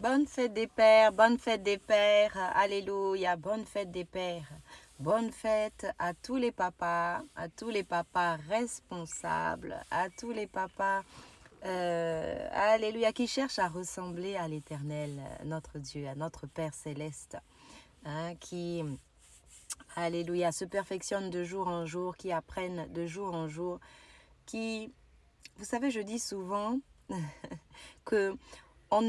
Bonne fête des pères, bonne fête des pères, alléluia, bonne fête des pères. Bonne fête à tous les papas responsables, à tous les papas, alléluia, qui cherchent à ressembler à l'Éternel, notre Dieu, à notre Père céleste, hein, qui, alléluia, se perfectionnent de jour en jour, qui apprennent de jour en jour, qui, vous savez, je dis souvent que on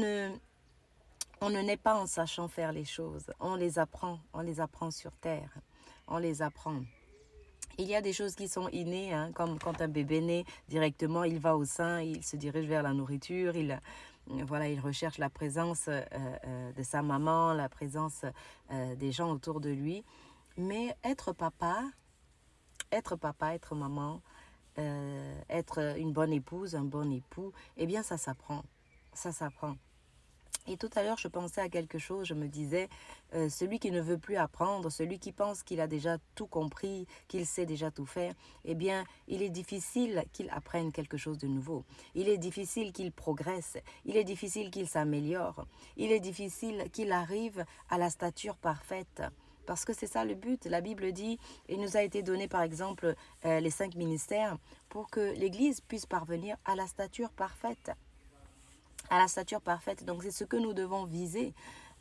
ne naît pas en sachant faire les choses. On les apprend sur terre. On les apprend. Il y a des choses qui sont innées, hein, comme quand un bébé naît, directement, il va au sein, il se dirige vers la nourriture, il recherche la présence de sa maman, la présence des gens autour de lui. Mais être papa, être maman, être une bonne épouse, un bon époux, eh bien ça s'apprend. Ça s'apprend. Et tout à l'heure, je pensais à quelque chose, je me disais, celui qui ne veut plus apprendre, celui qui pense qu'il a déjà tout compris, qu'il sait déjà tout faire, eh bien, il est difficile qu'il apprenne quelque chose de nouveau. Il est difficile qu'il progresse, il est difficile qu'il s'améliore, il est difficile qu'il arrive à la stature parfaite. Parce que c'est ça le but. La Bible dit, il nous a été donné par exemple les 5 ministères pour que l'Église puisse parvenir à la stature parfaite. À la stature parfaite. Donc c'est ce que nous devons viser,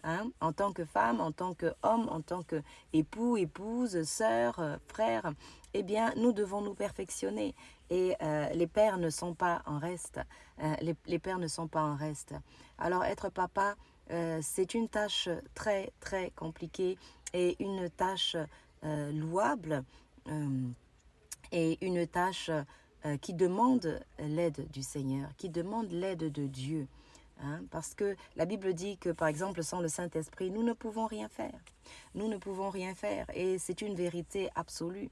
hein, en tant que femme, en tant qu'homme, en tant qu'époux, épouse, sœur, frère. Eh bien, nous devons nous perfectionner. Et les pères ne sont pas en reste. Les pères ne sont pas en reste. Alors être papa, c'est une tâche très, très compliquée et une tâche louable. Et une tâche qui demande l'aide du Seigneur, qui demande l'aide de Dieu. Hein, parce que la Bible dit que, par exemple, sans le Saint-Esprit, nous ne pouvons rien faire. Nous ne pouvons rien faire. Et c'est une vérité absolue.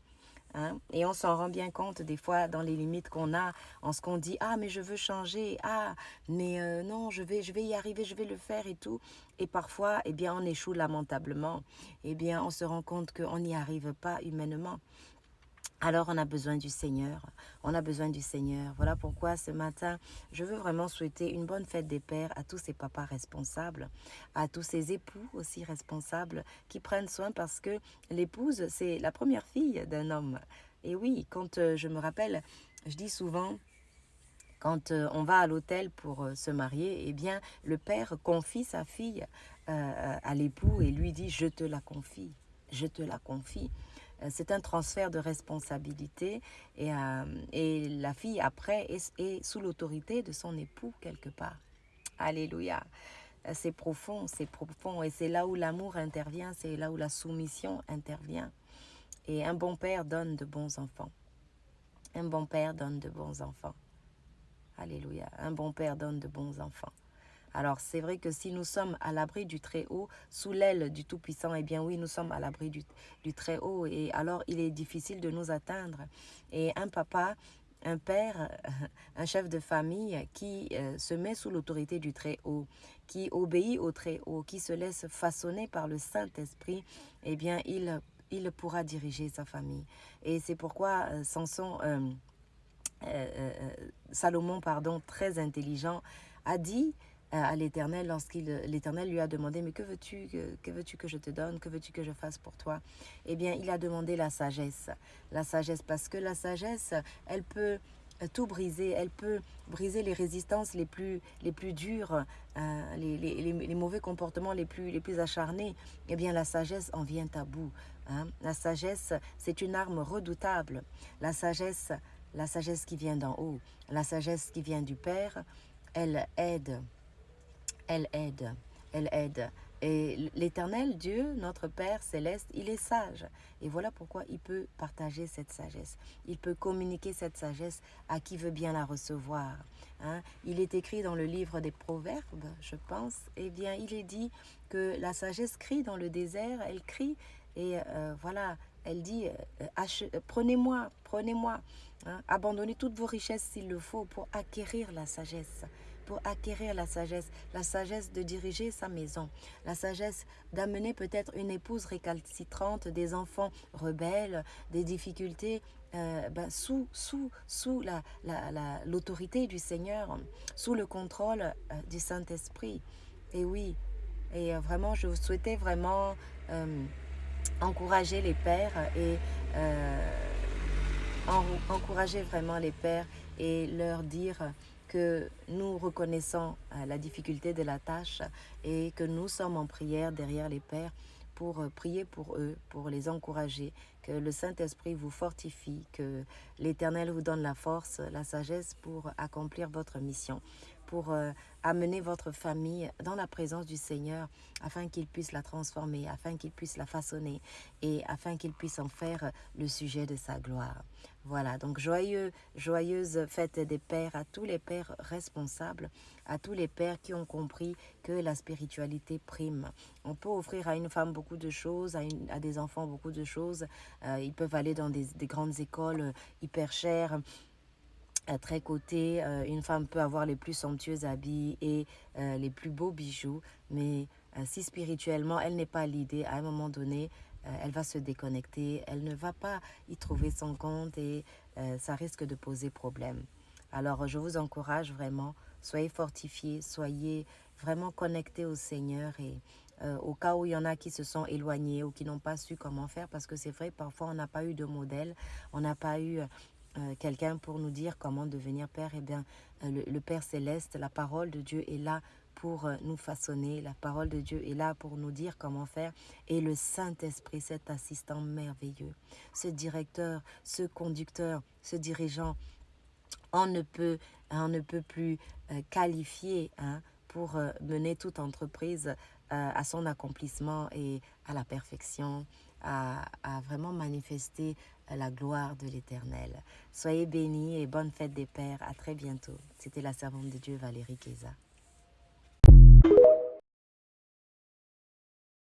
Hein? Et on s'en rend bien compte des fois dans les limites qu'on a, en ce qu'on dit, ah mais je veux changer, ah mais non, je vais y arriver, je vais le faire et tout. Et parfois, eh bien, on échoue lamentablement. Eh bien, on se rend compte qu'on n'y arrive pas humainement. Alors on a besoin du Seigneur, on a besoin du Seigneur. Voilà pourquoi ce matin, je veux vraiment souhaiter une bonne fête des pères à tous ces papas responsables, à tous ces époux aussi responsables qui prennent soin parce que l'épouse, c'est la première fille d'un homme. Et oui, quand je me rappelle, je dis souvent, quand on va à l'hôtel pour se marier, eh bien, le père confie sa fille à l'époux et lui dit « je te la confie ». Je te la confie. C'est un transfert de responsabilité et la fille après est sous l'autorité de son époux quelque part. Alléluia. C'est profond et c'est là où l'amour intervient, c'est là où la soumission intervient. Et un bon père donne de bons enfants. Un bon père donne de bons enfants. Alléluia. Un bon père donne de bons enfants. Alors c'est vrai que si nous sommes à l'abri du Très-Haut, sous l'aile du Tout-Puissant, eh bien oui, nous sommes à l'abri du Très-Haut et alors il est difficile de nous atteindre. Et un papa, un père, un chef de famille qui se met sous l'autorité du Très-Haut, qui obéit au Très-Haut, qui se laisse façonner par le Saint-Esprit, eh bien il pourra diriger sa famille. Et c'est pourquoi Salomon, très intelligent, a dit à l'Éternel, l'Éternel lui a demandé, mais que veux-tu que je te donne, que veux-tu que je fasse pour toi? Eh bien, il a demandé la sagesse, parce que la sagesse, elle peut tout briser, elle peut briser les résistances les plus dures, les mauvais comportements les plus acharnés. Eh bien, la sagesse en vient à bout. Hein? La sagesse, c'est une arme redoutable. La sagesse qui vient d'en haut, la sagesse qui vient du Père, elle aide, elle aide, elle aide. Et l'Éternel Dieu, notre Père céleste, il est sage. Et voilà pourquoi il peut partager cette sagesse. Il peut communiquer cette sagesse à qui veut bien la recevoir. Hein? Il est écrit dans le livre des Proverbes, je pense. Eh bien, il est dit que la sagesse crie dans le désert, elle crie et voilà, elle dit, prenez-moi, prenez-moi. Hein? Abandonnez toutes vos richesses s'il le faut pour acquérir la sagesse. Pour acquérir la sagesse de diriger sa maison, la sagesse d'amener peut-être une épouse récalcitrante, des enfants rebelles, des difficultés sous l'autorité du Seigneur, sous le contrôle du Saint-Esprit. Et oui, et vraiment, je souhaitais vraiment encourager les pères et encourager vraiment les pères et leur dire que nous reconnaissons la difficulté de la tâche et que nous sommes en prière derrière les pères pour prier pour eux, pour les encourager, que le Saint-Esprit vous fortifie, que l'Éternel vous donne la force, la sagesse pour accomplir votre mission, pour amener votre famille dans la présence du Seigneur afin qu'il puisse la transformer, afin qu'il puisse la façonner et afin qu'il puisse en faire le sujet de sa gloire. Voilà, donc joyeuse fête des pères à tous les pères responsables, à tous les pères qui ont compris que la spiritualité prime. On peut offrir à une femme beaucoup de choses, à des enfants beaucoup de choses. Ils peuvent aller dans des grandes écoles hyper chères, très cotées. Une femme peut avoir les plus somptueux habits et les plus beaux bijoux, mais si spirituellement elle n'est pas l'idée, à un moment donné, elle va se déconnecter, elle ne va pas y trouver son compte et ça risque de poser problème. Alors je vous encourage vraiment, soyez fortifiés, soyez vraiment connectés au Seigneur et au cas où il y en a qui se sont éloignés ou qui n'ont pas su comment faire, parce que c'est vrai, parfois on n'a pas eu de modèle, on n'a pas eu quelqu'un pour nous dire comment devenir père. Eh bien, le Père Céleste, la parole de Dieu est là pour nous façonner, la parole de Dieu est là pour nous dire comment faire, et le Saint-Esprit, cet assistant merveilleux, ce directeur, ce conducteur, ce dirigeant, on ne peut plus qualifier pour mener toute entreprise à son accomplissement et à la perfection, à vraiment manifester la gloire de l'Éternel. Soyez bénis et bonne fête des Pères. À très bientôt. C'était la servante de Dieu, Valérie Keza.